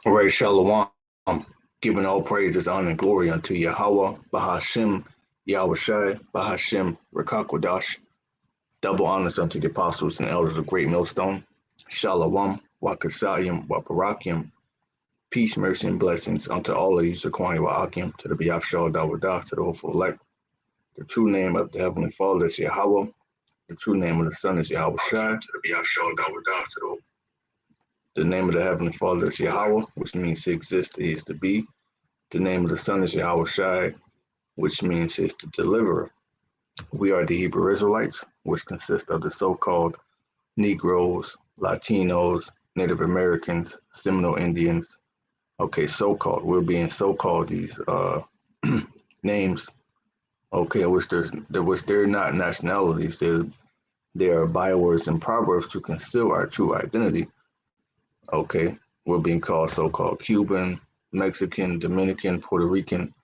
All right, SHALAWAAM, giving all praises, honor, and glory unto YAHAWAH BAHASHAM, YAHAWASHI, BAHASHAM, QADASH. Double honors unto the apostles and elders of Great Millstone. SHALAWAAM, SHAMAIWAN, Barakyam. Peace, mercy, and blessings unto all of you, YAHAWAH, to the BAYATH, DAWADA, to the hopeful elect. The true name of the Heavenly Father is Yahweh. The true name of the Son is YAHAWASHI, to the BAYATH, DAWADA, to the name of the Heavenly Father is Yahweh, which means to exist, he is to be. The name of the Son is YAHAWASHI, which means he is the deliverer. We are the Hebrew Israelites, which consist of the so-called Negroes, Latinos, Native Americans, Seminole Indians. Okay, so-called. We're being so-called these names. Okay, which they're not nationalities. They are bywords and proverbs to conceal our true identity. Okay, we're being called so-called Cuban, Mexican, Dominican, Puerto Rican.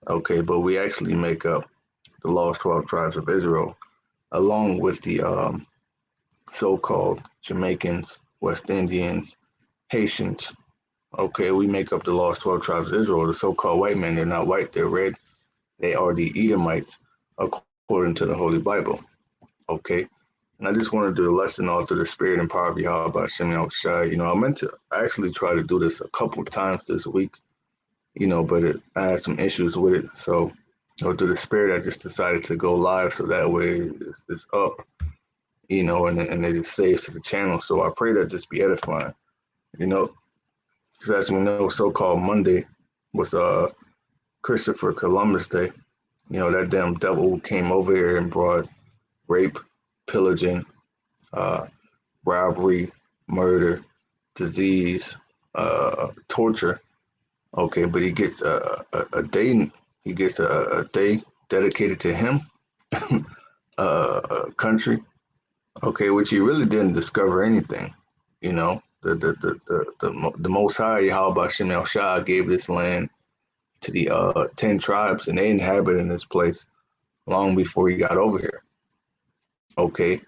Okay, but we actually make up the lost 12 tribes of Israel, along with the so-called Jamaicans, West Indians, Haitians. Okay, we make up the lost 12 tribes of Israel. The so-called white men, they're not white, they're red. They are the Edomites, according to the Holy Bible. Okay. And I just want to do the lesson all through the spirit and power of YAHAWAH BAHASHAM. You know, I meant to actually try to do this a couple of times this week, you know, but I had some issues with it. So, through the spirit, I just decided to go live so that way it's up, you know, and it is saves to the channel. So I pray that this be edifying, you know, because as we know, so-called Monday was Christopher Columbus Day. You know, that damn devil came over here and brought rape, pillaging, robbery, murder, disease, torture. Okay, but he gets a day. He gets a day dedicated to him, a country. Okay, which he really didn't discover anything. You know, the Most High Yahawah BAHASHAM gave this land to the 10 tribes, and they inhabited this place long before he got over here. Okay,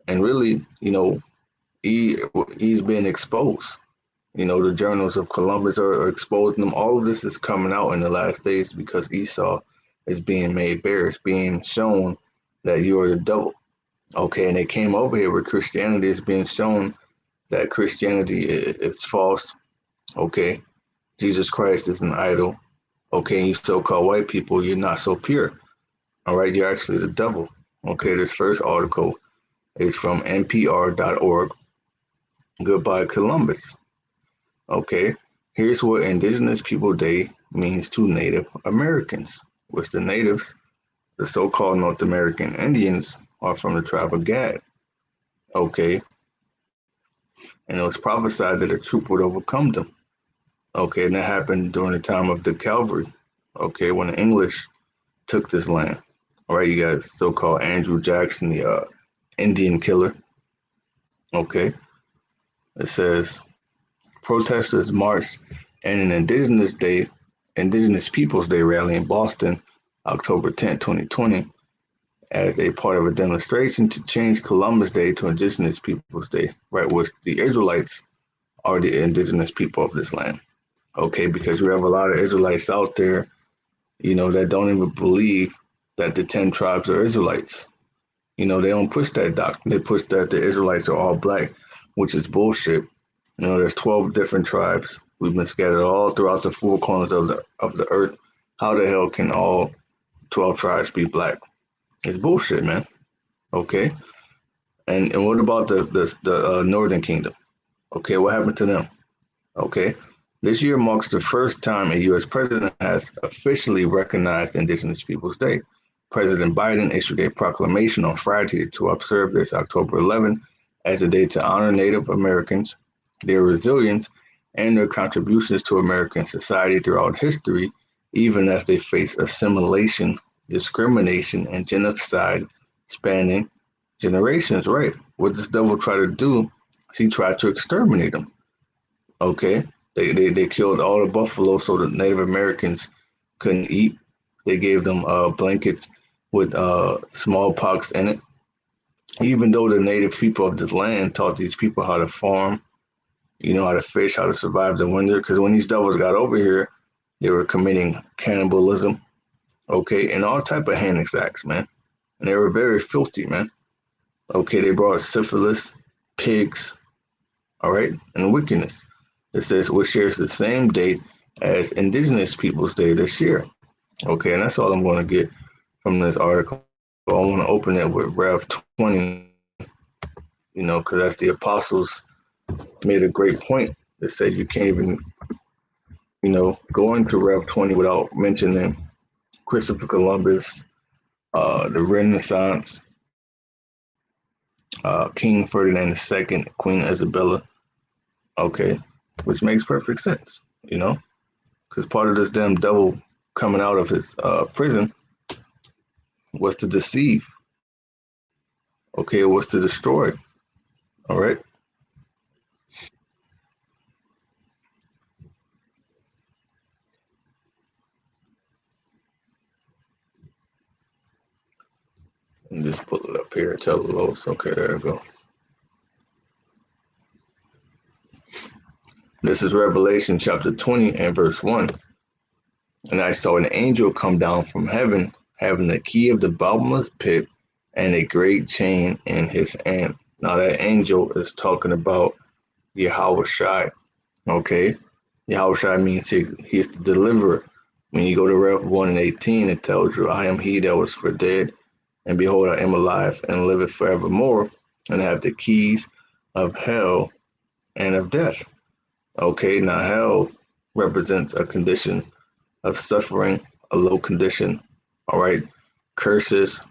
and really, you know, he's been exposed. You know, the journals of Columbus are exposing them. All of this is coming out in the last days because Esau is being made bare. It's being shown that you are the devil. Okay, and they came over here with Christianity. It's being shown that Christianity is false. Okay, Jesus Christ is an idol. Okay, you so-called white people, you're not so pure. All right, you're actually the devil. Okay, this first article is from npr.org. Goodbye, Columbus. Okay, here's what Indigenous People Day means to Native Americans, which the natives, the so-called North American Indians, are from the tribe of Gad. Okay, and it was prophesied that a troop would overcome them. Okay, and that happened during the time of the Calvary. Okay, when the English took this land. All right, you guys, so-called Andrew Jackson, the Indian killer. Okay, it says protesters marched in an Indigenous Peoples Day rally in Boston, October 10, 2020, as a part of a demonstration to change Columbus Day to Indigenous Peoples Day, right? Which the Israelites are the indigenous people of this land. Okay, because you have a lot of Israelites out there, you know, that don't even believe that the 10 tribes are Israelites. You know, they don't push that doctrine. They push that the Israelites are all black, which is bullshit. You know, there's 12 different tribes. We've been scattered all throughout the four corners of the earth. How the hell can all 12 tribes be black? It's bullshit, man. Okay. And what about the Northern Kingdom? Okay, what happened to them? Okay. This year marks the first time a U.S. president has officially recognized Indigenous Peoples Day. President Biden issued a proclamation on Friday to observe this October 11 as a day to honor Native Americans, their resilience, and their contributions to American society throughout history, even as they face assimilation, discrimination, and genocide spanning generations, right? What this devil tried to do is he tried to exterminate them. Okay, they killed all the buffalo so the Native Americans couldn't eat. They gave them blankets with smallpox in it. Even though the native people of this land taught these people how to farm, You know how to fish, how to survive the winter. Because when these devils got over here, they were committing cannibalism, okay, and all type of heinous acts, man. And they were very filthy, man. Okay, they brought syphilis, pigs, all right, and wickedness. It says which shares the same date as Indigenous Peoples Day this year. Okay, and that's all I'm going to get from this article. I want to open it with Rev 20, you know, because that's the apostles made a great point that said you can't even, you know, go into Rev 20 without mentioning Christopher Columbus, the Renaissance, King Ferdinand II, Queen Isabella, okay, which makes perfect sense, you know, because part of this damn devil coming out of his prison was to deceive, okay, it was to destroy, all right. And just pull it up here, Telos, okay, there we go. This is Revelation chapter 20 and verse 1. And I saw an angel come down from heaven, having the key of the bottomless pit and a great chain in his hand. Now that angel is talking about YAHAWASHI, okay? YAHAWASHI means he is the deliverer. When you go to Rev 1 and 18, it tells you, I am he that was for dead, and behold, I am alive and liveth forevermore, and have the keys of hell and of death. Okay, now hell represents a condition of suffering, a low condition, all right, curses,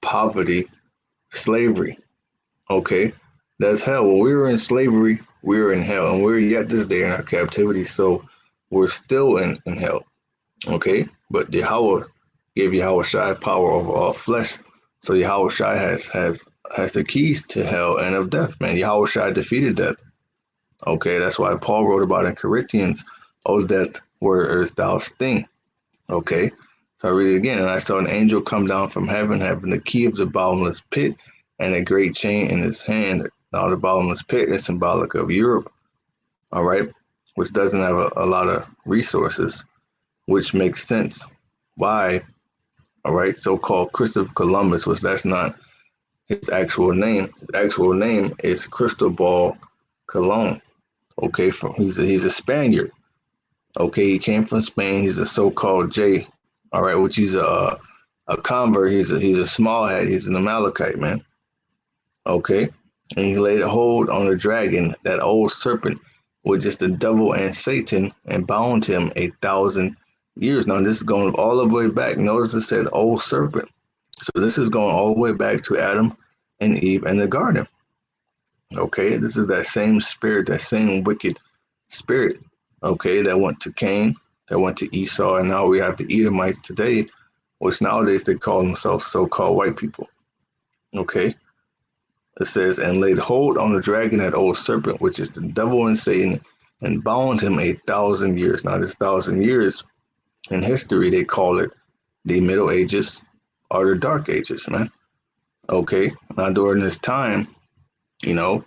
poverty, slavery, okay, that's hell. When we were in slavery, we were in hell, and we're yet this day in our captivity, so we're still in hell, okay, but Yahweh gave Yahawashi power over all flesh, so Yahawashi has the keys to hell and of death, man. Yahawashi defeated death. Okay, that's why Paul wrote about in Corinthians, O death, where is thou sting? Okay, so I read it again. And I saw an angel come down from heaven, having the key of the bottomless pit and a great chain in his hand. Now, the bottomless pit is symbolic of Europe, all right, which doesn't have a lot of resources, which makes sense. Why, all right, so-called Christopher Columbus, which that's not his actual name. His actual name is Cristobal Colon. Okay, he's a Spaniard. Okay, he came from Spain. He's a so-called J, all right, which he's a convert. He's a small head. He's an Amalekite, man. Okay, and he laid a hold on the dragon, that old serpent, which is the devil and Satan, and bound him 1,000 years. Now this is going all the way back. Notice it said old serpent. So this is going all the way back to Adam and Eve and the garden. Okay, this is that same spirit, that same wicked spirit, okay, that went to Cain, that went to Esau, and now we have the Edomites today, which nowadays they call themselves so-called white people. Okay, it says, and laid hold on the dragon, that old serpent, which is the devil and Satan, and bound him 1,000 years. Now this 1,000 years in history, they call it the Middle Ages or the Dark Ages, man. Okay, now during this time, you know,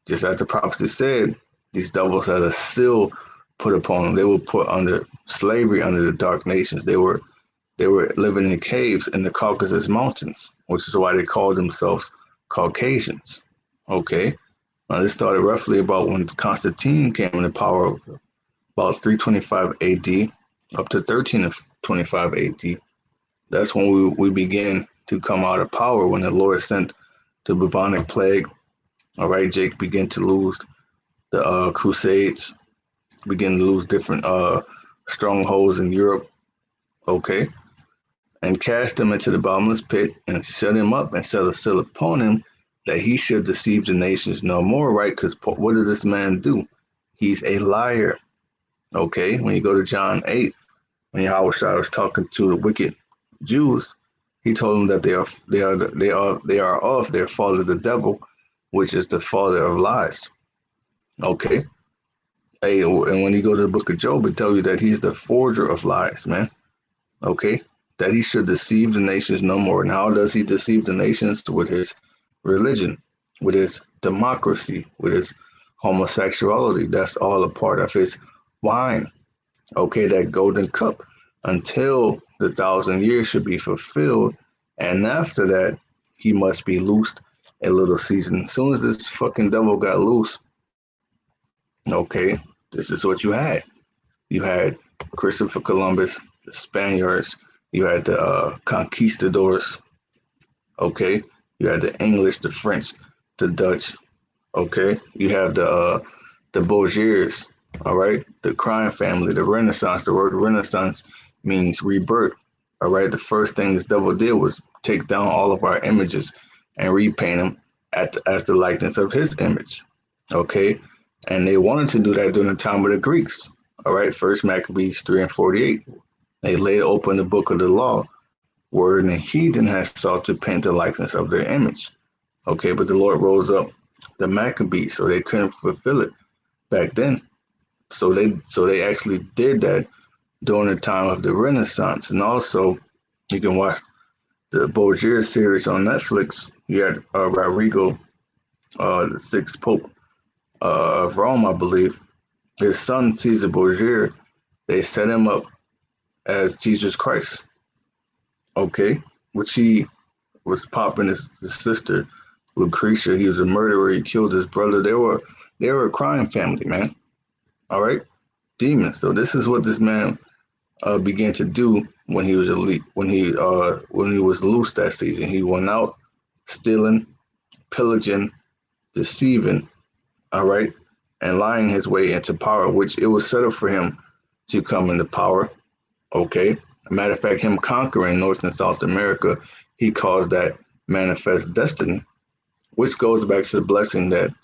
just as the prophecy said, these devils had a seal put upon them. They were put under slavery under the dark nations. They were living in caves in the Caucasus Mountains, which is why they called themselves Caucasians. Okay, now this started roughly about when Constantine came into power, about 325 AD up to 1325 AD. That's when we began to come out of power, when the Lord sent the bubonic plague. All right, Jake began to lose the Crusades, began to lose different strongholds in Europe, okay, and cast him into the bottomless pit and shut him up and set a seal upon him that he should deceive the nations no more, right? Because what did this man do? He's a liar, okay? When you go to John 8, when Yahawashi was talking to the wicked Jews, he told them that they are of their father the devil, which is the father of lies. Okay. Hey, and when you go to the book of Job, it tells you that he's the forger of lies, man. Okay. That he should deceive the nations no more. And how does he deceive the nations? With his religion, with his democracy, with his homosexuality. That's all a part of his wine. Okay, that golden cup until the 1,000 years should be fulfilled. And after that, he must be loosed a little season. As soon as this fucking devil got loose, okay, this is what you had. You had Christopher Columbus, the Spaniards, you had the conquistadors, okay, you had the English, the French, the Dutch, okay, you have the Bourgeois, all right, the crime family, the Renaissance. The word Renaissance means rebirth, all right. The first thing this devil did was take down all of our images and repaint them as the likeness of his image, okay. And they wanted to do that during the time of the Greeks, all right. First Maccabees 3 and 48. They laid open the book of the law, where the heathen has sought to paint the likeness of their image, okay. But the Lord rose up the Maccabees, so they couldn't fulfill it back then. So they actually did that during the time of the Renaissance. And also, you can watch the Bourgeois series on Netflix. You had Rodrigo, the sixth Pope of Rome, I believe. His son, Caesar Borgia, they set him up as Jesus Christ, okay? Which he was popping his sister, Lucretia. He was a murderer. He killed his brother. They were a crime family, man. All right, demons. So this is what this man began to do when he was elite, when he was loose that season. He went out stealing, pillaging, deceiving, all right, and lying his way into power, which it was set up for him to come into power. Okay. As a matter of fact, him conquering North and South America, he caused that manifest destiny, which goes back to the blessing that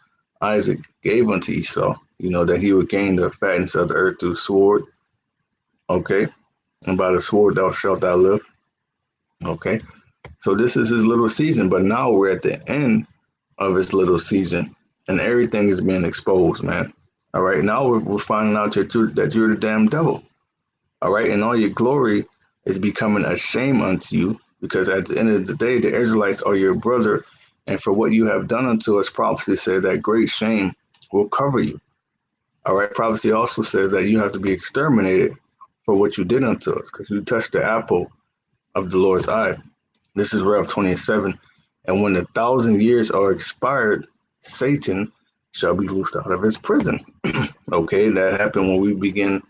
Isaac gave unto Esau, you know, that he would gain the fatness of the earth through sword. Okay. And by the sword thou shalt thou live. Okay. So this is his little season, but now we're at the end of his little season and everything is being exposed, man. All right. Now we're finding out that you're the damn devil. All right. And all your glory is becoming a shame unto you, because at the end of the day, the Israelites are your brother. And for what you have done unto us, prophecy said that great shame will cover you. All right. Prophecy also says that you have to be exterminated for what you did unto us, because you touched the apple of the Lord's eye. This is Rev 27. And when 1,000 years are expired, Satan shall be loosed out of his prison. Okay, that happened when we begin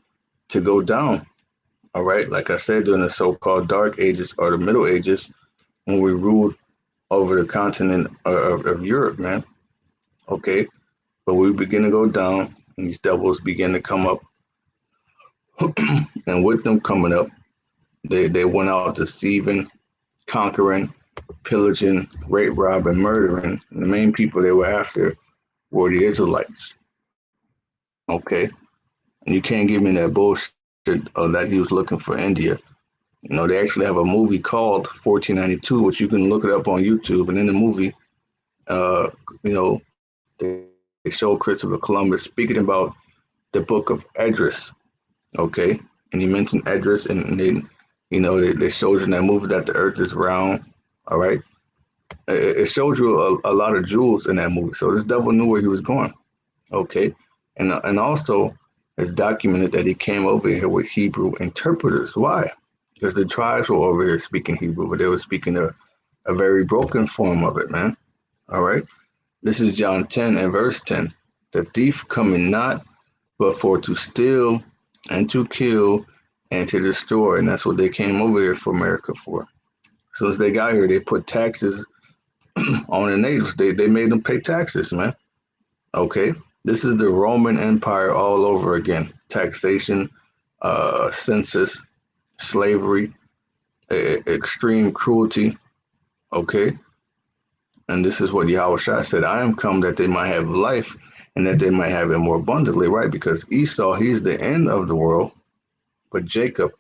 to go down. All right, like I said, during the so-called Dark Ages or the Middle Ages, when we ruled over the continent of Europe, man. Okay, but we begin to go down, and these devils begin to come up. And with them coming up, they went out deceiving, conquering, pillaging, rape, robbing, murdering. And the main people they were after were the Israelites. Okay, and you can't give me that bullshit that he was looking for India. You know, they actually have a movie called 1492, which you can look it up on YouTube. And in the movie, you know, they show Christopher Columbus speaking about the book of Esdras. Okay, and he mentioned Esdras, and they, you know, they showed you in that movie that the earth is round. All right, it shows you a lot of jewels in that movie. So this devil knew where he was going. Okay, and also it's documented that he came over here with Hebrew interpreters. Why? Because the tribes were over here speaking Hebrew, but they were speaking a very broken form of it, man. All right, this is John 10 and verse 10. The thief cometh not, but for to steal and to kill and to destroy. And that's what they came over here for America for. So as they got here, they put taxes on the natives. They made them pay taxes, man. Okay. This is the Roman Empire all over again. Taxation, census, slavery, extreme cruelty. Okay. And this is what YAHAWASHI said, I am come that they might have life and that they might have it more abundantly, right? Because Esau, he's the end of the world, but Jacob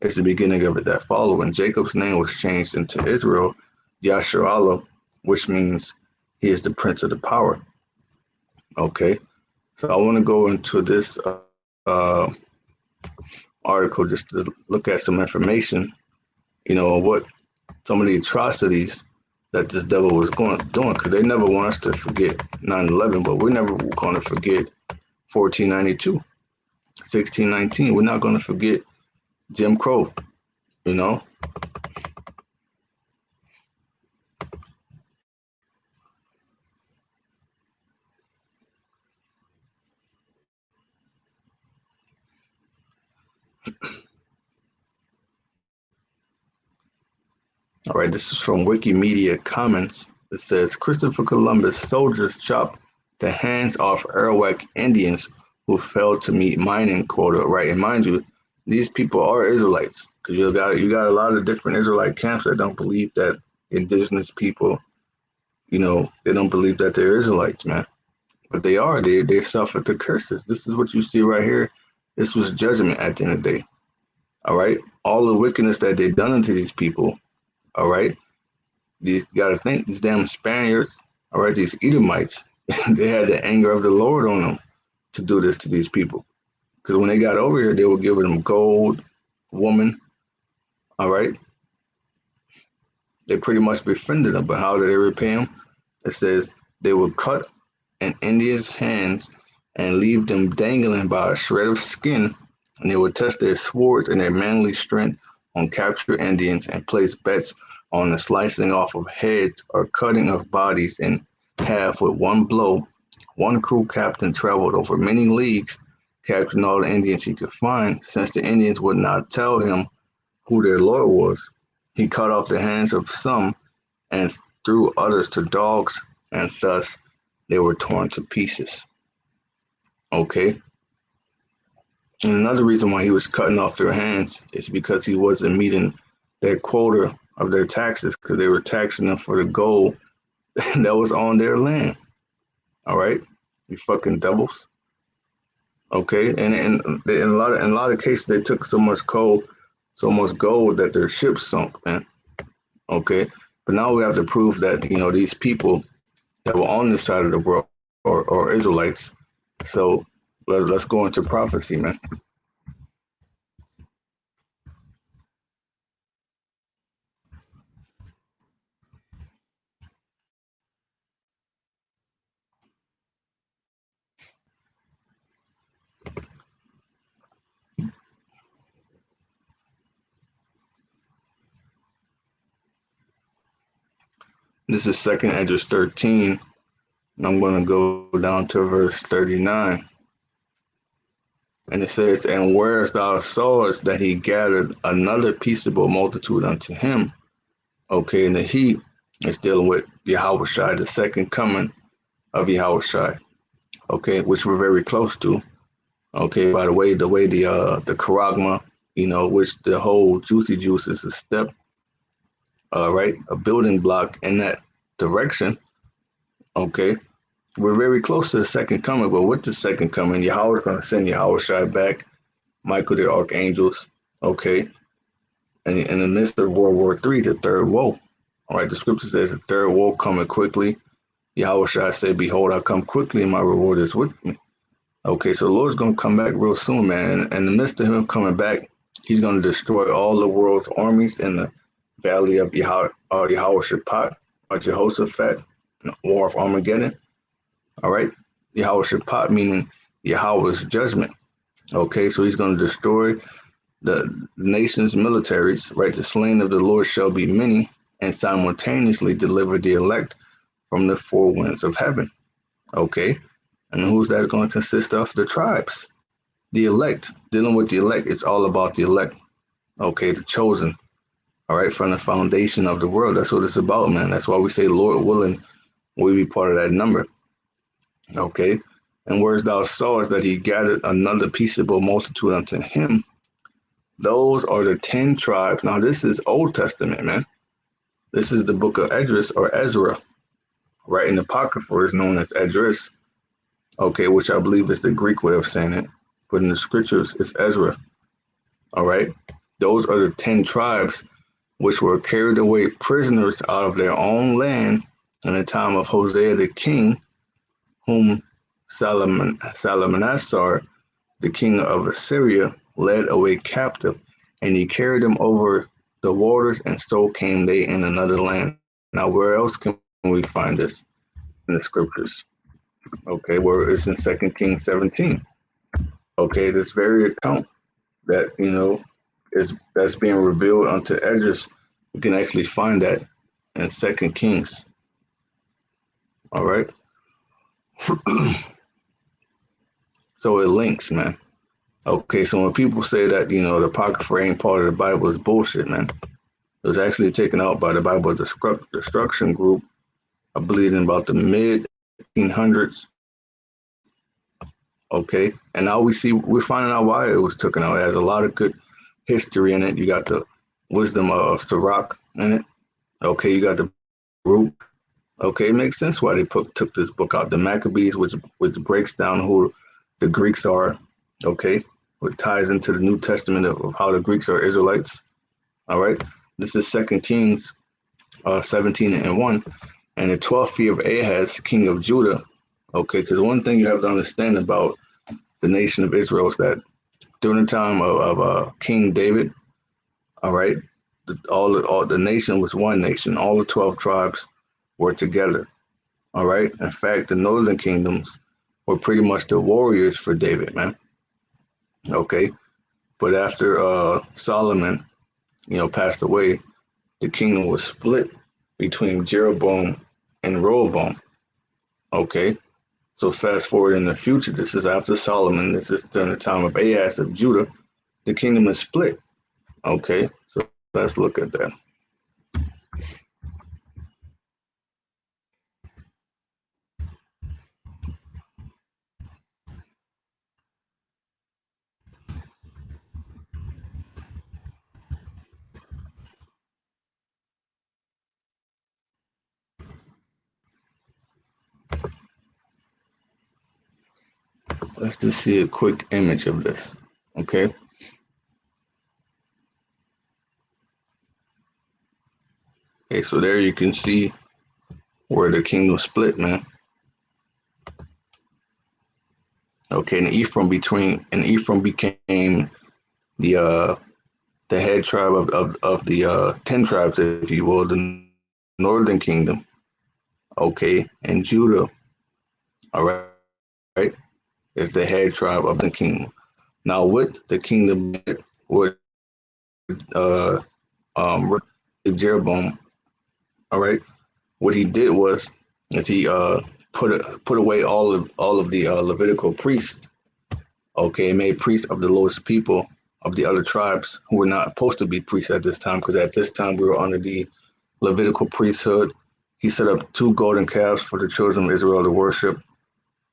is the beginning of it that follow. And Jacob's name was changed into Israel, Yasharallah, which means he is the prince of the power. Okay, so I want to go into this article just to look at some information, you know, what some of the atrocities that this devil was doing, because they never want us to forget 9/11, but we're never going to forget 1492, 1619. We're not going to forget Jim Crow, you know. All right, this is from Wikimedia Commons. It says Christopher Columbus soldiers chopped the hands off Arawak Indians who failed to meet mining quota. Right, and mind you, these people are Israelites, because you got a lot of different Israelite camps that don't believe that indigenous people, you know, they don't believe that they're Israelites, man. But they are. They suffered the curses. This is what you see right here. This was judgment at the end of the day. All right, all the wickedness that they've done unto these people. All right, these, you got to think, these damn Spaniards, all right, these Edomites, they had the anger of the Lord on them to do this to these people. Because when they got over here, they were giving them gold, woman, all right. They pretty much befriended them, but how did they repay them? It says they would cut an Indian's hands and leave them dangling by a shred of skin, and they would test their swords and their manly strength on captured Indians and place bets on the slicing off of heads or cutting of bodies in half with one blow. One crew captain traveled over many leagues, capturing all the Indians he could find. Since the Indians would not tell him who their lord was, he cut off the hands of some and threw others to dogs, and thus they were torn to pieces. Okay. And another reason why he was cutting off their hands is because he wasn't meeting their quota of their taxes, because they were taxing them for the gold that was on their land. All right, you fucking devils. Okay, and in a lot of cases they took so much gold that their ships sunk, man. Okay, but now we have to prove that, you know, these people that were on this side of the world are Israelites. So let's go into prophecy, man. This is 2nd Esdras 13, and I'm going to go down to verse 39. And it says, and whereas thou sawest that he gathered another peaceable multitude unto him. Okay, and the he is dealing with Yahawashi, the second coming of Yahawashi. Okay, which we're very close to. Okay, by the way, the charagma, you know, which the whole juicy juice is a step, right, a building block in that direction. Okay, we're very close to the second coming, but with the second coming, Yahweh is going to send Yahawashi back, Michael the archangels. Okay, and in the midst of World War III, the third woe. All right, the scripture says the third woe coming quickly. Yahawashi said, behold, I come quickly, and my reward is with me. Okay, so the Lord's going to come back real soon, man. And in the midst of him coming back, he's going to destroy all the world's armies in the valley of Yehoshaphat, or Jehoshaphat, war of Armageddon. All right, Yehoshaphat meaning Yahweh's judgment. Okay, so he's going to destroy the nation's militaries, right? The slain of the Lord shall be many, and simultaneously deliver the elect from the four winds of heaven. Okay, and who's that going to consist of? The tribes. The elect, dealing with the elect, it's all about the elect. Okay, the chosen. All right, from the foundation of the world. That's what it's about, man. That's why we say, Lord willing, we be part of that number. Okay, and whereas thou sawest that he gathered another peaceable multitude unto him, those are the 10 tribes. Now, this is Old Testament, man. This is the book of Esdras or Ezra, right? In the Apocrypha is known as Esdras, okay, which I believe is the Greek way of saying it. But in the scriptures, it's Ezra, all right? Those are the 10 tribes which were carried away prisoners out of their own land in the time of Hosea the king, whom Salmanassar, the king of Assyria, led away captive, and he carried them over the waters, and so came they in another land. Now, where else can we find this in the scriptures? Okay, where it's in 2 Kings 17. Okay, this very account that, that's being revealed unto Esdras, you can actually find that in 2 Kings. All right. So it links, man. Okay, so when people say that, the Apocrypha ain't part of the Bible, is bullshit, man. It was actually taken out by the Bible Destruction Group, I believe, in about the mid 1800s. Okay, and now we're finding out why it was taken out. It has a lot of good history in it. You got the wisdom of Sirach in it. Okay, you got the group. Okay, it makes sense why they took this book out. The Maccabees, which breaks down who the Greeks are. Okay, which ties into the New Testament of how the Greeks are Israelites. All right, this is 2 Kings 17:1, and the 12th year of Ahaz, king of Judah. Okay, because one thing you have to understand about the nation of Israel is that during the time of King David, all right, all the nation was one nation. All the 12 tribes were together. All right. In fact, the northern kingdoms were pretty much the warriors for David, man. Okay. But after Solomon, passed away, the kingdom was split between Jeroboam and Rehoboam. Okay. So fast forward in the future, this is after Solomon, this is during the time of Ahaz of Judah, the kingdom is split. Okay. So let's look at that. Let's just see a quick image of this. Okay. Okay, so there you can see where the kingdom split, man. Okay, and Ephraim became the head tribe of the 10 tribes, if you will, the northern kingdom. Okay, and Judah, all right, is the head tribe of the kingdom. Now, what the kingdom would Jeroboam, all right, what he did was he put away all of the Levitical priests. Okay, and made priests of the lowest people of the other tribes who were not supposed to be priests at this time, because at this time we were under the Levitical priesthood. He set up 2 golden calves for the children of Israel to worship.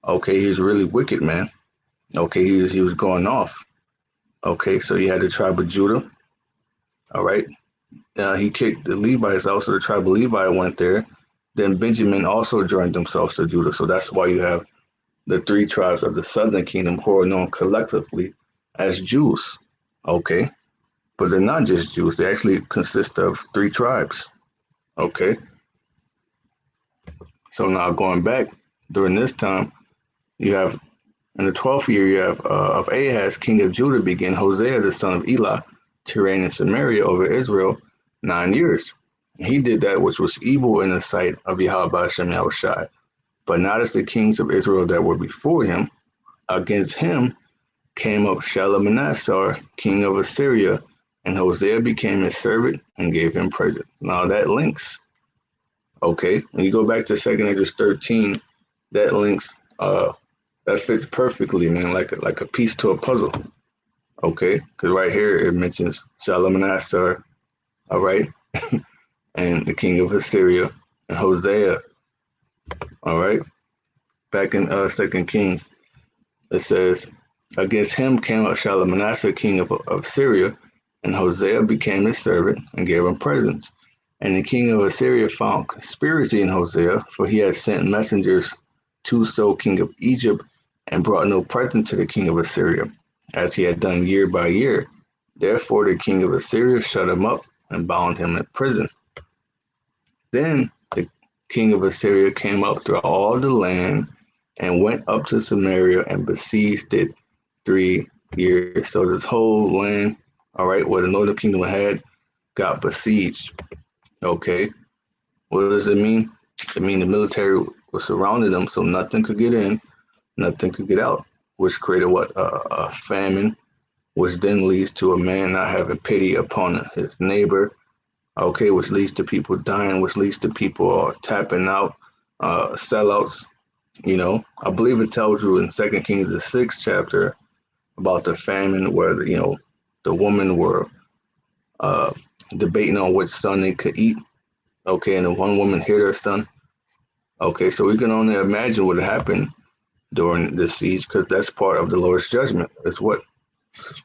Okay, he's really wicked, man. Okay, he was going off. Okay, so you had the tribe of Judah. All right, he kicked the Levites out, so the tribe of Levi went there. Then Benjamin also joined themselves to Judah. So that's why you have the 3 tribes of the southern kingdom who are known collectively as Jews. Okay, but they're not just Jews. They actually consist of 3 tribes. Okay, so now going back during this time, you have in the 12th year you have of Ahaz, king of Judah, began Hosea the son of Elah to reign in Samaria over Israel 9 years. He did that which was evil in the sight of YAHAWAH BAHASHAM, but not as the kings of Israel that were before him. Against him came up Shalmaneser, king of Assyria, and Hosea became his servant and gave him presents. Now that links. Okay, when you go back to 2 Esdras 13, that links. That fits perfectly, man, like a piece to a puzzle. Okay, because right here it mentions Shalmaneser, all right, and the king of Assyria, and Hosea. All right, back in 2 Kings, it says, against him came up Shalmaneser, king of Syria, and Hosea became his servant and gave him presents. And the king of Assyria found conspiracy in Hosea, for he had sent messengers to So, king of Egypt, and brought no present to the king of Assyria, as he had done year by year. Therefore the king of Assyria shut him up and bound him in prison. Then the king of Assyria came up through all the land and went up to Samaria and besieged it 3 years. So this whole land, all right, where the northern kingdom had, got besieged. Okay, What does it mean? It means the military was surrounding them, so nothing could get in, nothing could get out, which created what? A famine, which then leads to a man not having pity upon his neighbor, okay, which leads to people dying, which leads to people tapping out, sellouts. You know, I believe it tells you in 2 Kings, the 6th chapter, about the famine where, the women were debating on which son they could eat. Okay, and the one woman hid her son. Okay, so we can only imagine what happened during this siege, because that's part of the Lord's judgment. It's what?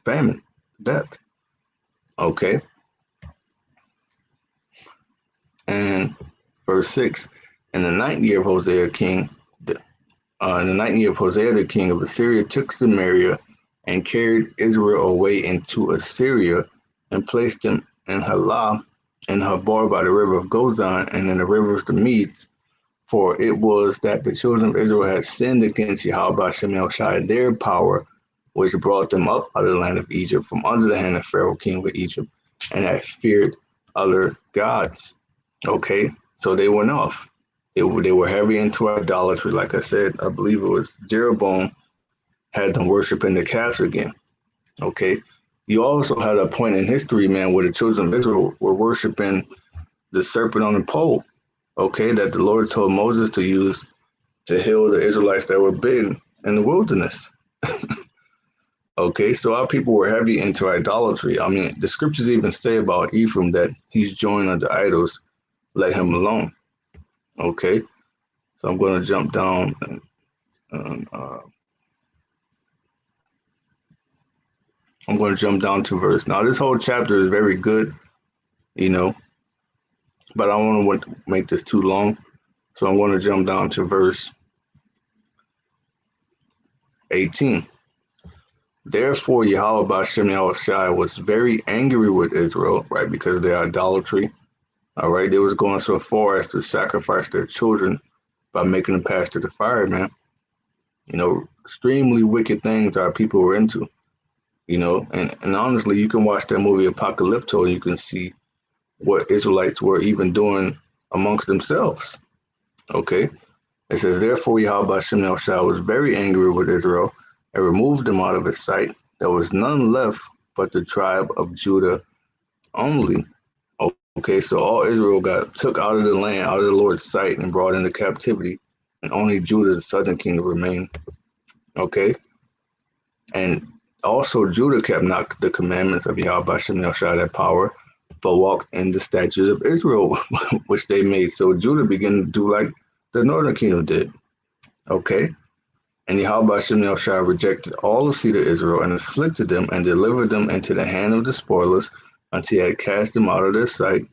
Famine, death. Okay. And verse 6, in the 9th year of Hosea the king of Assyria took Samaria and carried Israel away into Assyria and placed them in Halah and Habor by the river of Gozan and in the river of the Medes. For it was that the children of Israel had sinned against YAHAWAH BAHASHAM, their power, which brought them up out of the land of Egypt from under the hand of Pharaoh, king of Egypt, and had feared other gods. Okay, so they went off. They were heavy into idolatry. Like I said, I believe it was Jeroboam had them worshiping the calves again. Okay, you also had a point in history, man, where the children of Israel were worshiping the serpent on the pole. Okay, that the Lord told Moses to use to heal the Israelites that were bitten in the wilderness. Okay, so our people were heavy into idolatry. I mean, the scriptures even say about Ephraim that he's joined unto idols, let him alone. Okay, so I'm going to jump down and I'm going to jump down to verse. Now, this whole chapter is very good, but I don't want to make this too long. So I'm going to jump down to verse 18. Therefore, YAHAWAH BAHASHAM was very angry with Israel, right, because of their idolatry. All right, they was going so far as to sacrifice their children by making them pass through the fire, man. Extremely wicked things our people were into. And honestly, you can watch that movie Apocalypto and you can see what Israelites were even doing amongst themselves. Okay, it says, therefore YAHAWAH BAHASHAM was very angry with Israel and removed them out of his sight. There was none left but the tribe of Judah only. Okay, so all Israel got took out of the land, out of the Lord's sight, and brought into captivity, and only Judah, the southern kingdom, remained. Okay, and also Judah kept not the commandments of YAHAWAH BAHASHAM, that power, but walked in the statutes of Israel, which they made. So Judah began to do like the northern kingdom did. Okay, and YAHAWAH BAHASHAM rejected all the seed of Israel and afflicted them and delivered them into the hand of the spoilers, until he had cast them out of his sight.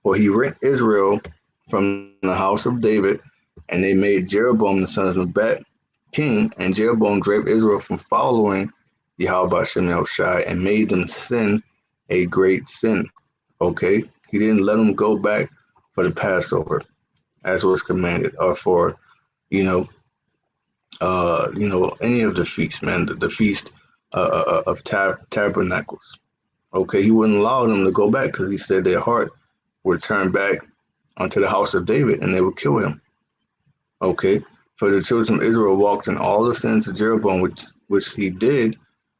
For he rent Israel from the house of David, and they made Jeroboam the son of Nebat king, and Jeroboam drave Israel from following YAHAWAH BAHASHAM and made them sin a great sin. Okay, he didn't let them go back for the Passover, as was commanded, or for any of the feasts, man. The feast of tabernacles. Okay, he wouldn't allow them to go back because he said their heart would turn back unto the house of David and they would kill him. Okay, for the children of Israel walked in all the sins of Jeroboam, which he did,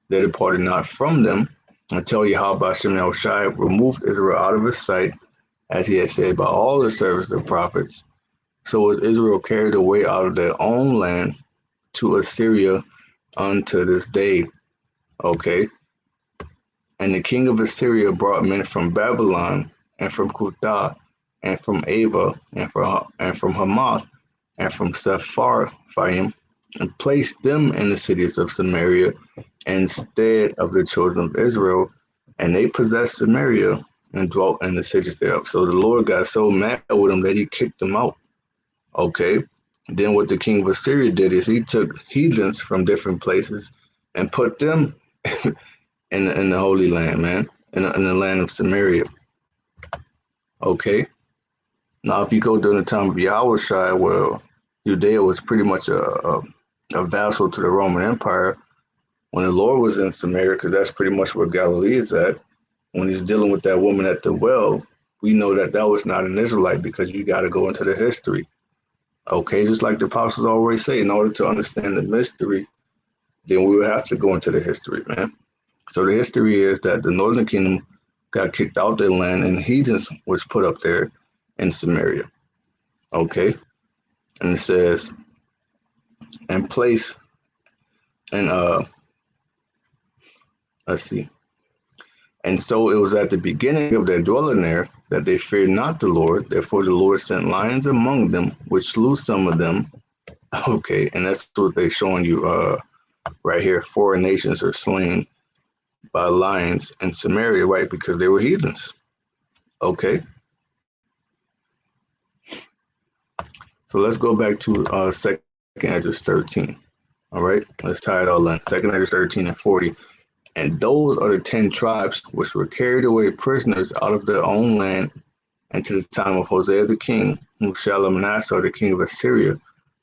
they departed not from them until YAHAWAH BAHASHAM removed Israel out of his sight, as he had said by all the servants of the prophets. So was Israel carried away out of their own land to Assyria unto this day. Okay. And the king of Assyria brought men from Babylon and from Kutha and from Ava and from Hamath and from Sepharvaim, and placed them in the cities of Samaria instead of the children of Israel, and they possessed Samaria and dwelt in the cities thereof. So the Lord got so mad with them that he kicked them out. Okay. Then what the king of Assyria did is he took heathens from different places and put them in the Holy Land, man, in the land of Samaria. Okay. Now, if you go during the time of Yahawashi, where Judea was pretty much a vassal to the Roman Empire, when the Lord was in Samaria, because that's pretty much where Galilee is at, when he's dealing with that woman at the well, we know that that was not an Israelite because you got to go into the history. Okay, just like the apostles always say, in order to understand the mystery, then we would have to go into the history, man. So the history is that the northern kingdom got kicked out their land and heathens was put up there in Samaria. Okay, and it says, and place, and let's see. And so it was at the beginning of their dwelling there that they feared not the Lord. Therefore the Lord sent lions among them, which slew some of them. Okay, and that's what they're showing you right here. Foreign nations are slain by lions in Samaria, right? Because they were heathens. Okay. So let's go back to 2nd Esdras 13. All right, let's tie it all in. 2nd Esdras 13 and 40. And those are the 10 tribes which were carried away prisoners out of their own land until the time of Hosea the king, whom Shalmaneser, the king of Assyria,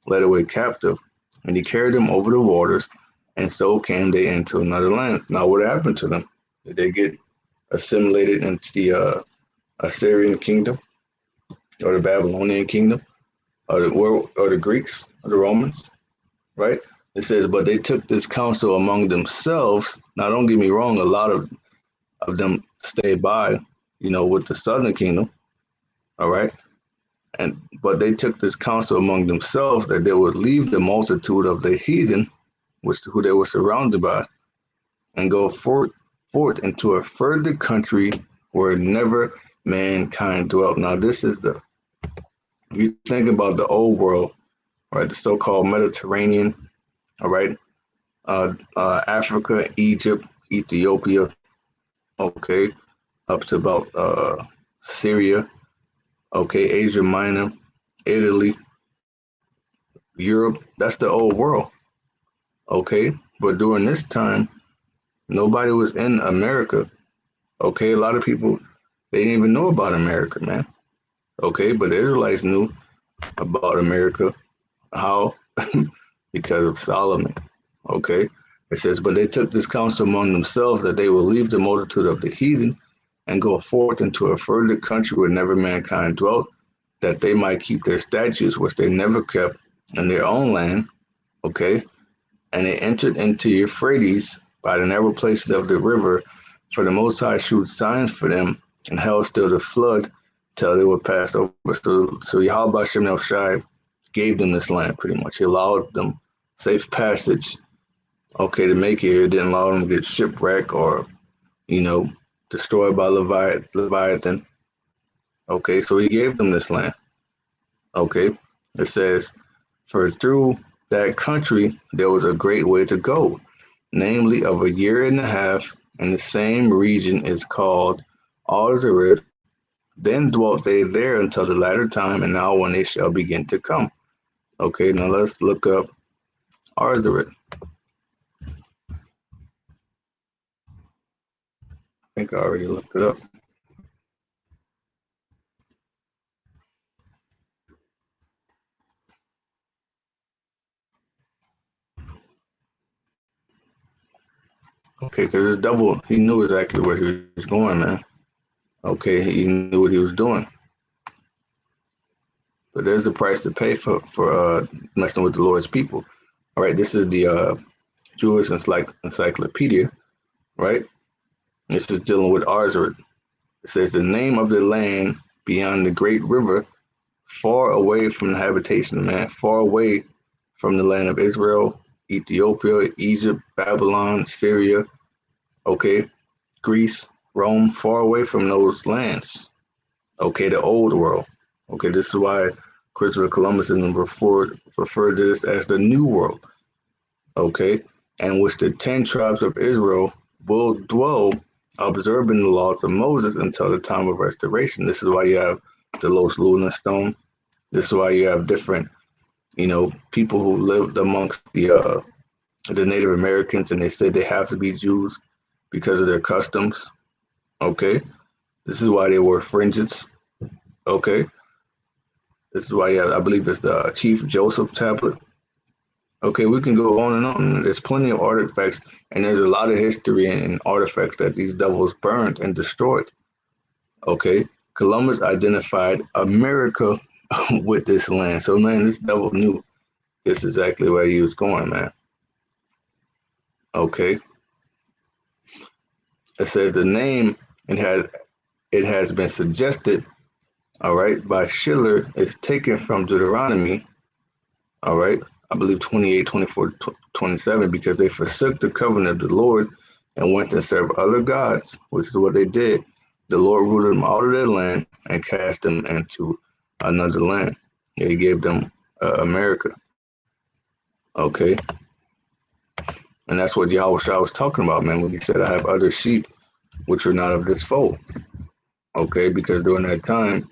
led away captive. And he carried them over the waters, and so came they into another land. Now, what happened to them? Did they get assimilated into the Assyrian kingdom, or the Babylonian kingdom, or the Greeks, or the Romans, right? It says, but they took this counsel among themselves. Now, don't get me wrong, a lot of them stayed by, with the southern kingdom, all right? But they took this counsel among themselves that they would leave the multitude of the heathen, who they were surrounded by, and go forth into a further country where never mankind dwelt. Now, this is you think about the old world, right? The so-called Mediterranean, all right? Africa, Egypt, Ethiopia, okay, up to about Syria, okay, Asia Minor, Italy, Europe. That's the old world, okay? But during this time, nobody was in America, okay? A lot of people, they didn't even know about America, man, okay? But the Israelites knew about America. How? Because of Solomon, okay? It says, but they took this counsel among themselves that they will leave the multitude of the heathen and go forth into a further country where never mankind dwelt, that they might keep their statutes, which they never kept in their own land, okay? And they entered into Euphrates by the narrow places of the river, for the Most High shewed signs for them, and held still the flood till they were passed over. So YAHAWAH BAHASHAM gave them this land pretty much. He allowed them safe passage, okay, to make it here. It didn't allow them to get shipwrecked or, destroyed by Leviathan. Okay, so he gave them this land. Okay, it says, for through that country there was a great way to go, namely of a year and a half, and the same region is called Arzarid. Then dwelt they there until the latter time, and now when they shall begin to come. Okay, now let's look up Arzarid. I think I already looked it up. Okay, because this devil, he knew exactly where he was going, man. Okay, he knew what he was doing. But there's a price to pay for messing with the Lord's people. All right, this is the Jewish Encyclopedia, right? This is dealing with Arzarid. It says the name of the land beyond the great river, far away from the habitation of man, far away from the land of Israel, Ethiopia, Egypt, Babylon, Syria, okay, Greece, Rome, far away from those lands, okay, the old world. Okay, this is why Christopher Columbus referred to this as the New World, okay, and which the 10 tribes of Israel will dwell, observing the laws of Moses until the time of restoration. This is why you have the Los Lunar Stone. This is why you have different, people who lived amongst the Native Americans, and they said they have to be Jews because of their customs. Okay, this is why they wore fringes. Okay, this is why you have, I believe it's the Chief Joseph tablet. Okay, we can go on and on. There's plenty of artifacts, and there's a lot of history and artifacts that these devils burned and destroyed. Okay, Columbus identified America with this land. So, man, this devil knew this exactly where he was going, man. Okay. It says the name it has been suggested, all right, by Schiller is taken from Deuteronomy, all right, I believe 28, 24, 27, because they forsook the covenant of the Lord and went and served other gods, which is what they did. The Lord rooted them out of their land and cast them into another land. He gave them America. Okay. And that's what Yahawashi was talking about, man, when he said, I have other sheep which are not of this fold. Okay, because during that time,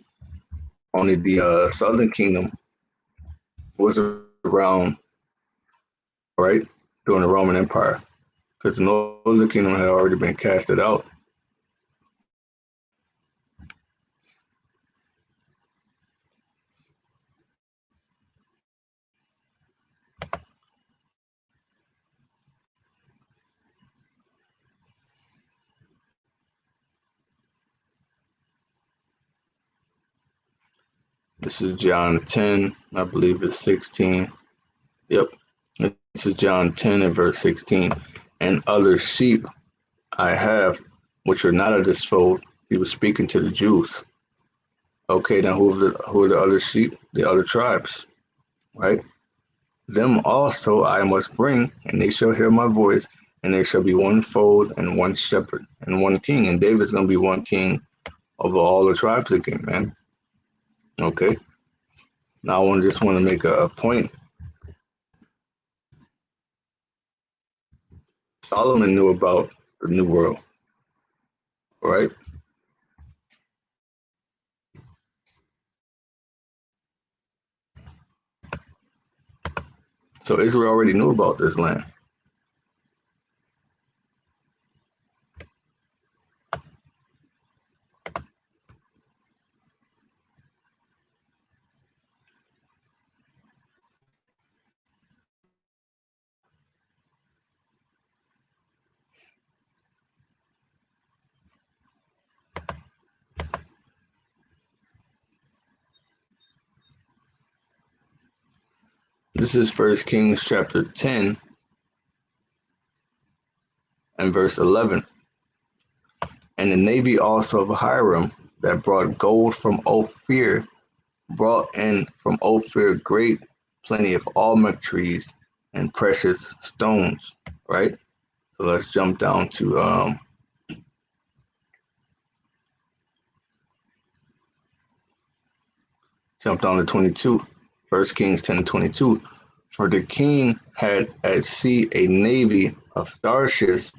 only the southern kingdom was around, right, during the Roman Empire, because the northern kingdom had already been casted out. This is John 10, I believe it's 16. Yep, this is John 10 and verse 16. And other sheep I have, which are not of this fold. He was speaking to the Jews. Okay, now who are the other sheep? The other tribes, right? Them also I must bring, and they shall hear my voice, and there shall be one fold and one shepherd and one king. And David's going to be one king over all the tribes again, man. Okay. Now I just want to make a point. Solomon knew about the New World, right? So Israel already knew about this land. This is 1 Kings chapter 10 and verse 11. And the navy also of Hiram that brought gold from Ophir brought in from Ophir great plenty of almond trees and precious stones, right? So let's jump down to jump down to 22. 1 Kings 10:22. For the king had at sea a navy of Tharshish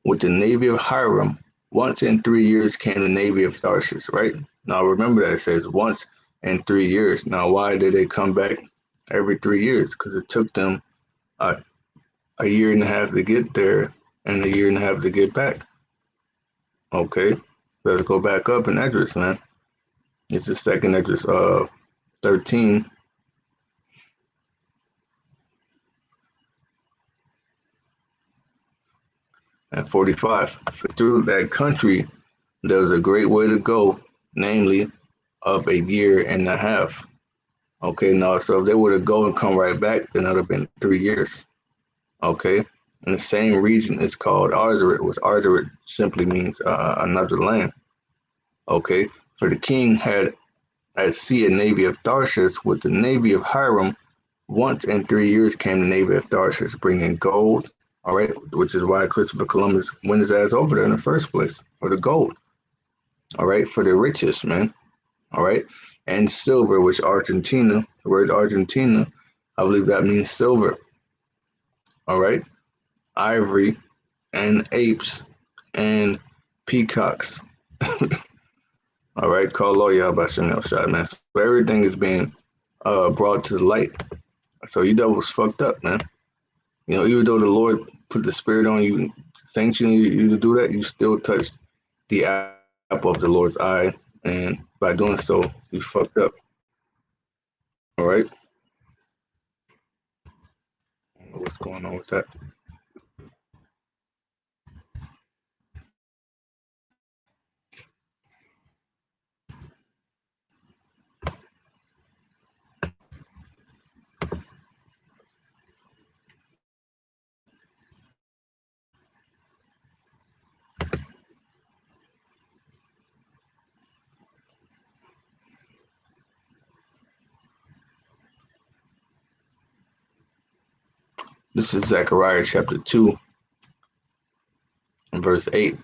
with the navy of Hiram. Once in 3 years came the navy of Tharshish, right? Now remember that it says once in 3 years. Now why did they come back every 3 years? Because it took them a year and a half to get there and a year and a half to get back. Okay, let's go back up in Esdras, man. It's the second Esdras 13. And 45. Through that country, there was a great way to go, namely of a year and a half. Okay, now, so if they were to go and come right back, then that would have been 3 years. Okay, and the same region is called Arzaret, which Arzaret simply means another land. Okay, for the king had at sea a navy of Tharshish with the navy of Hiram. Once in 3 years came the navy of Tharshish, bringing gold. All right, which is why Christopher Columbus went his ass over there in the first place, for the gold. All right, for the riches, man. All right, and silver, which Argentina, the word Argentina, I believe that means silver. All right, ivory and apes and peacocks. All right, call YAHAWAH BAHASHAM, man. So everything is being brought to the light. So you devils fucked up, man. You know, even though the Lord put the spirit on you, sanctioning you to do that, you still touched the apple of the Lord's eye. And by doing so, you fucked up. All right? I don't know what's going on with that. This is Zechariah chapter 2, and verse 8.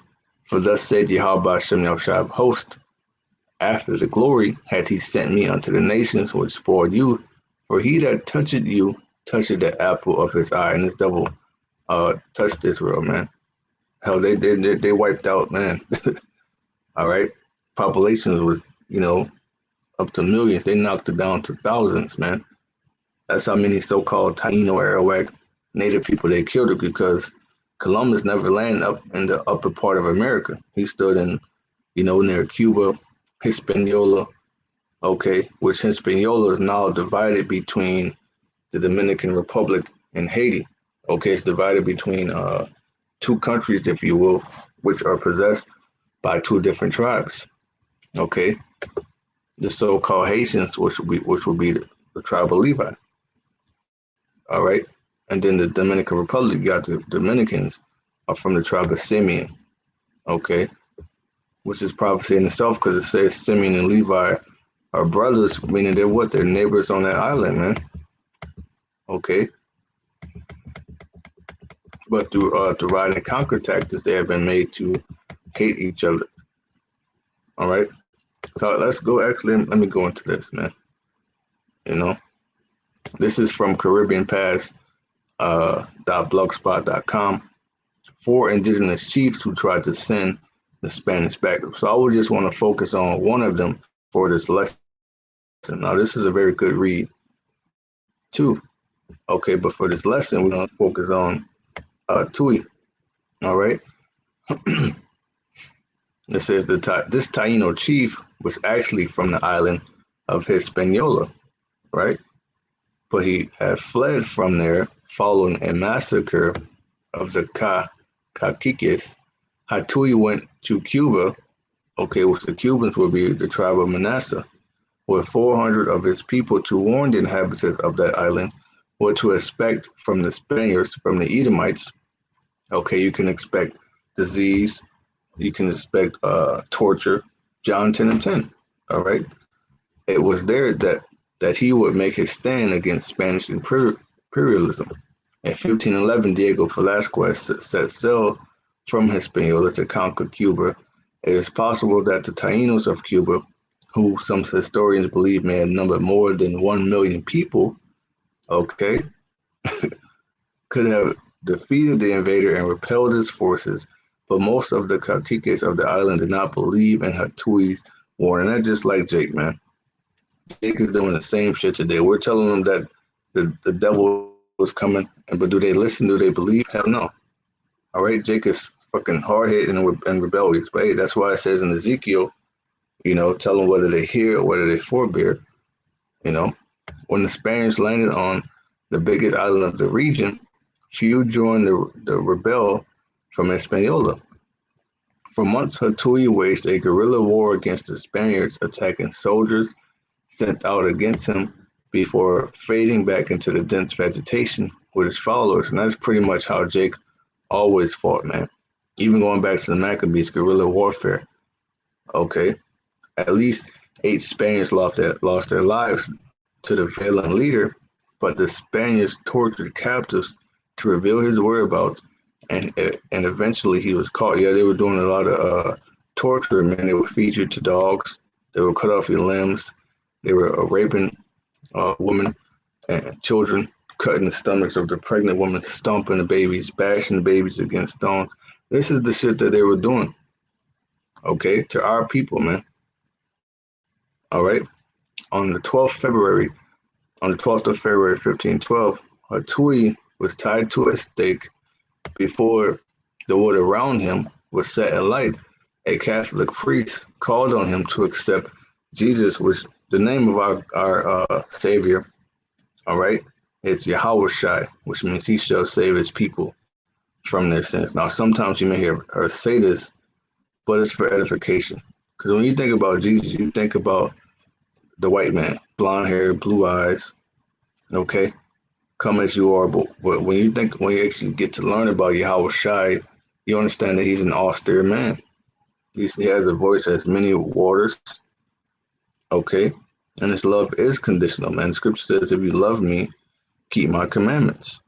For thus said YAHAWAH BAHASHAM Yahushua of hosts, after the glory hath he sent me unto the nations which spoiled you, for he that touched you touched the apple of his eye. And this devil touched Israel, man. Hell, they wiped out, man. All right. Populations was, up to millions. They knocked it down to thousands, man. That's how many so-called Taino, Arawak native people they killed it, because Columbus never landed up in the upper part of America. He stood in, near Cuba, Hispaniola, okay, which Hispaniola is now divided between the Dominican Republic and Haiti. Okay, it's divided between two countries, if you will, which are possessed by two different tribes. Okay, the so-called Haitians, which will be the tribe of Levi. All right, and then the Dominican Republic, you got the Dominicans are from the tribe of Simeon. Okay, which is prophecy in itself, because it says Simeon and Levi are brothers, meaning they're neighbors on that island, man. Okay, but through divide and conquer tactics, they have been made to hate each other. All right, so let's go. Actually, let me go into this, man. This is from Caribbean Pass .blogspot.com. 4 indigenous chiefs who tried to send the Spanish back. So I would just want to focus on one of them for this lesson. Now, this is a very good read, too. Okay, but for this lesson, we're going to focus on hatuey. All right. It says this Taino chief was actually from the island of Hispaniola, right? But he had fled from there following a massacre of the Caciques. Hatuey went to Cuba, okay, which the Cubans would be the tribe of Manasseh, with 400 of his people to warn the inhabitants of that island what to expect from the Spaniards, from the Edomites. Okay, you can expect disease, you can expect torture. John 10 and 10, all right? It was there that he would make his stand against Spanish imperialism. In 1511, Diego Velazquez set sail from Hispaniola to conquer Cuba. It is possible that the Tainos of Cuba, who some historians believe may have numbered more than 1 million people, okay, could have defeated the invader and repelled his forces, but most of the Caciques of the island did not believe in hatuey's warning. That's just like Jake, man. Jake is doing the same shit today. We're telling them that the devil was coming, but do they listen? Do they believe? Hell no. All right, Jake is fucking hard-headed and rebellious. But hey, that's why it says in Ezekiel, tell them whether they hear or whether they forbear. When the Spaniards landed on the biggest island of the region, few joined the rebel from Hispaniola. For months, hatuey waged a guerrilla war against the Spaniards, attacking soldiers sent out against him before fading back into the dense vegetation with his followers. And that's pretty much how Jake always fought, man. Even going back to the Maccabees, guerrilla warfare. Okay. At least 8 Spaniards lost their lives to the villain leader, but the Spaniards tortured captives to reveal his whereabouts, and eventually he was caught. Yeah, they were doing a lot of torture, man. They would feed you to dogs. They would cut off your limbs. They were raping women and children, cutting the stomachs of the pregnant women, stomping the babies, bashing the babies against stones. This is the shit that they were doing, okay, to our people, man. All right. On the 12th of February, 1512, hatuey was tied to a stake. Before the wood around him was set alight, a Catholic priest called on him to accept Jesus, which the name of our Savior, all right, it's YAHAWASHI, which means he shall save his people from their sins. Now, sometimes you may hear her say this, but it's for edification. Because when you think about Jesus, you think about the white man, blonde hair, blue eyes, okay, come as you are. But when you actually get to learn about YAHAWASHI, you understand that he's an austere man. He has a voice as many waters, okay, and his love is conditional, man. Scripture says, if you love me, keep my commandments,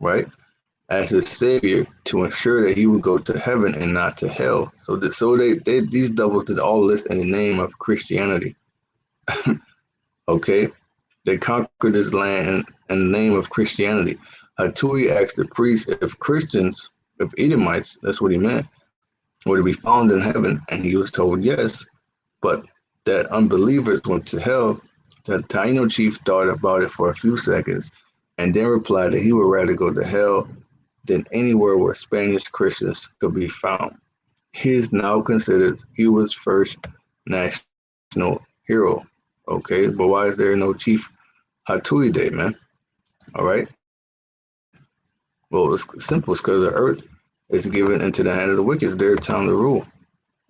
right, as his savior to ensure that he would go to heaven and not to hell. So these devils did all this in the name of Christianity. Okay, they conquered this land in the name of Christianity. Hatuey asked the priest if Christians, if Edomites, that's what he meant, were to be found in heaven, and he was told yes, but that unbelievers went to hell. The Taino chief thought about it for a few seconds and then replied that he would rather go to hell than anywhere where Spanish Christians could be found. He is now considered Cuba's first national hero. Okay, but why is there no Chief Hatuey Day, man? All right. Well, it's simple. It's because the earth is given into the hand of the wicked. It's their time to rule.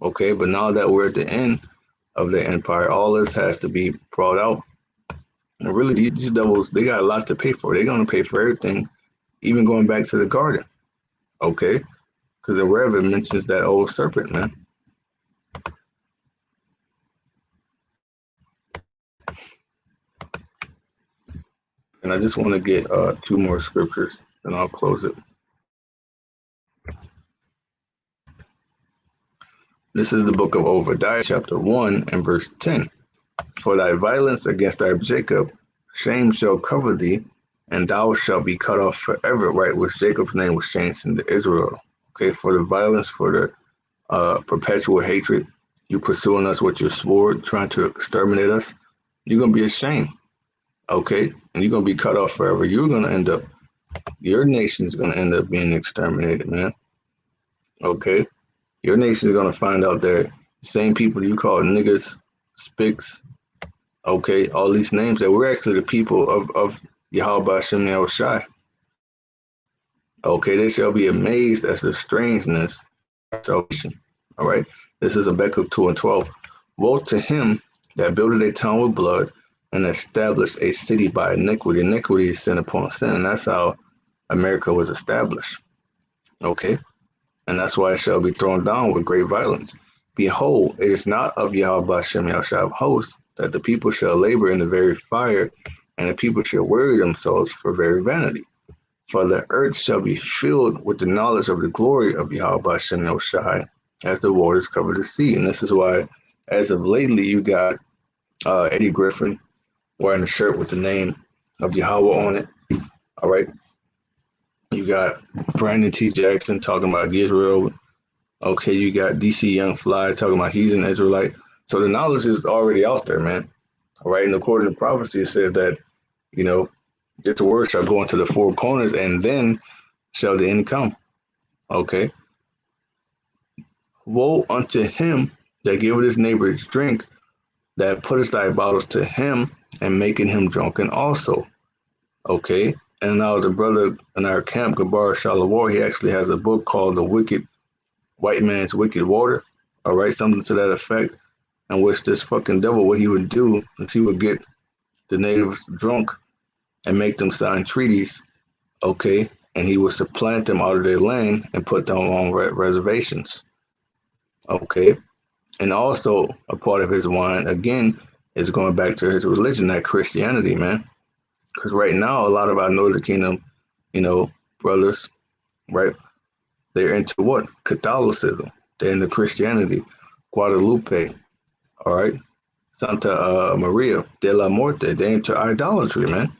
Okay, but now that we're at the end of the empire, all this has to be brought out. And really, these devils, they got a lot to pay for. They're going to pay for everything, even going back to the garden. Okay, because the Rev mentions that old serpent, man. And I just want to get two more scriptures, and I'll close it. This is the book of Obadiah, chapter 1 and verse 10. For thy violence against thy Jacob, shame shall cover thee, and thou shalt be cut off forever, right? Which Jacob's name was changed into Israel. Okay, for the violence, for the perpetual hatred, you pursuing us with your sword, trying to exterminate us, you're going to be ashamed. Okay, and you're going to be cut off forever. You're going to end up, your nation's going to end up being exterminated, man. Okay, your nation is going to find out that the same people you call niggas, spics, okay, all these names, that we're actually the people of YAHAWAH BAHASHAM. Okay, they shall be amazed at the strangeness of salvation. All right, this is Habakkuk 2 and 12. Woe to him that builded a town with blood and established a city by iniquity. Iniquity is sin upon sin, and that's how America was established. Okay, and that's why it shall be thrown down with great violence. Behold, it is not of YAHAWAH BAHASHAM of hosts that the people shall labor in the very fire, and the people shall weary themselves for very vanity. For the earth shall be filled with the knowledge of the glory of YAHAWAH BAHASHAM as the waters cover the sea. And this is why, as of lately, you got Eddie Griffin wearing a shirt with the name of Yahweh on it. All right. You got Brandon T. Jackson talking about Israel. Okay, you got DC Young Fly talking about he's an Israelite. So the knowledge is already out there, man. All right, and according to prophecy, it says that, you know, this word shall go into the four corners, and then shall the end come. Okay. Woe unto him that giveth his neighbor his drink, that putteth thy bottles to him, and making him drunken also. Okay. And now the brother in our camp, Gabar Shalawar, he actually has a book called The Wicked White Man's Wicked Water. All right, something to that effect. In which this fucking devil, what he would do is he would get the natives drunk and make them sign treaties. Okay. And he would supplant them out of their land and put them on reservations. Okay. And also a part of his wine, again, is going back to his religion, that Christianity, man. Because right now, a lot of our Northern Kingdom, you know, brothers, right, they're into what? Catholicism. They're into Christianity. Guadalupe, all right? Santa Maria de la Muerte. They're into idolatry, man.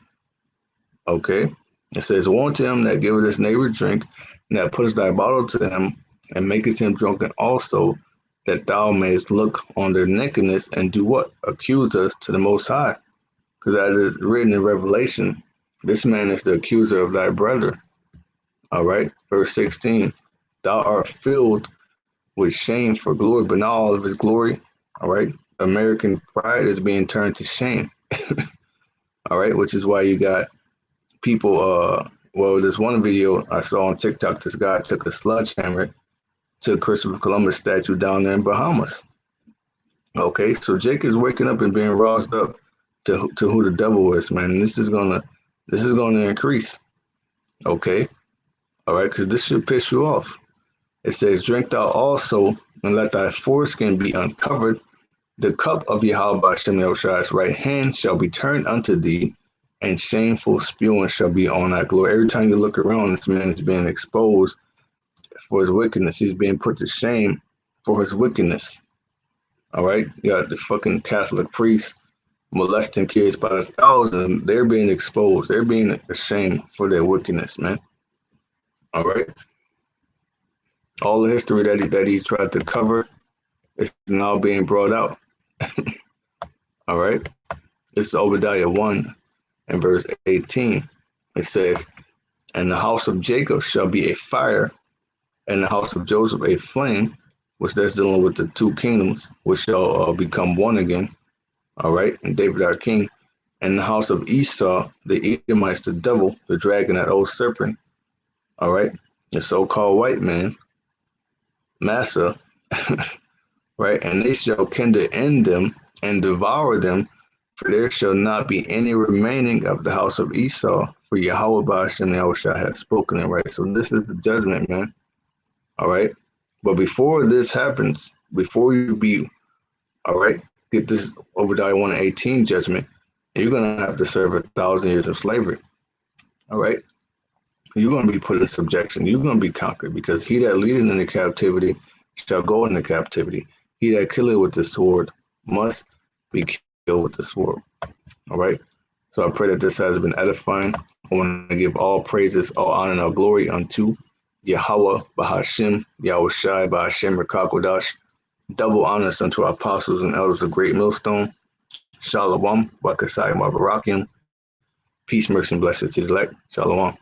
Okay? It says, woe to him that giveth his neighbor drink, and that putteth thy bottle to him, and makest him drunken also, that thou mayest look on their nakedness and do what? Accuse us to the Most High. Because as is written in Revelation, this man is the accuser of thy brother. All right, verse 16. Thou art filled with shame for glory, but not all of his glory. All right, American pride is being turned to shame. All right, which is why you got people, well, there's one video I saw on TikTok, this guy took a sledgehammer to Christopher Columbus statue down there in Bahamas. Okay, so Jake is waking up and being roused up to who the devil is, man. And this is gonna increase. Okay, all right, because this should piss you off. It says, drink thou also, and let thy foreskin be uncovered. The cup of YAHAWAH BAHASHAM's right hand shall be turned unto thee, and shameful spewing shall be on that glory. Every time you look around, this man is being exposed for his wickedness. He's being put to shame for his wickedness. All right, you got the fucking Catholic priests molesting kids by the thousands. They're being exposed. They're being ashamed for their wickedness, man. All right. All the history that he tried to cover is now being brought out. All right. This is Obadiah 1 and verse 18. It says, and the house of Jacob shall be a fire, and the house of Joseph a flame, which that's dealing with the two kingdoms, which shall become one again. All right. And David our king. And the house of Esau, the Edomites, the devil, the dragon, that old serpent. All right. The so-called white man, Massa, right? And they shall kindle in them and devour them, for there shall not be any remaining of the house of Esau, for YAHAWAH BAHASHAM YAHWASHI has spoken it, right? So this is the judgment, man. All right. But before this happens, before you be, all right, get this Obadiah 1:18 judgment, you're going to have to serve 1,000 years of slavery. All right. You're going to be put in subjection. You're going to be conquered, because he that leadeth in the captivity shall go into captivity. He that killeth with the sword must be killed with the sword. All right. So I pray that this has been edifying. I want to give all praises, all honor, and all glory unto YAHAWAH BAHASHAM, YAHWASHI, BAHASHAM, QADASH. Double honors unto our apostles and elders of Great Millstone. SHALAWAAM, Barakyam. Peace, mercy, and blessings to the elect. SHALAWAAM.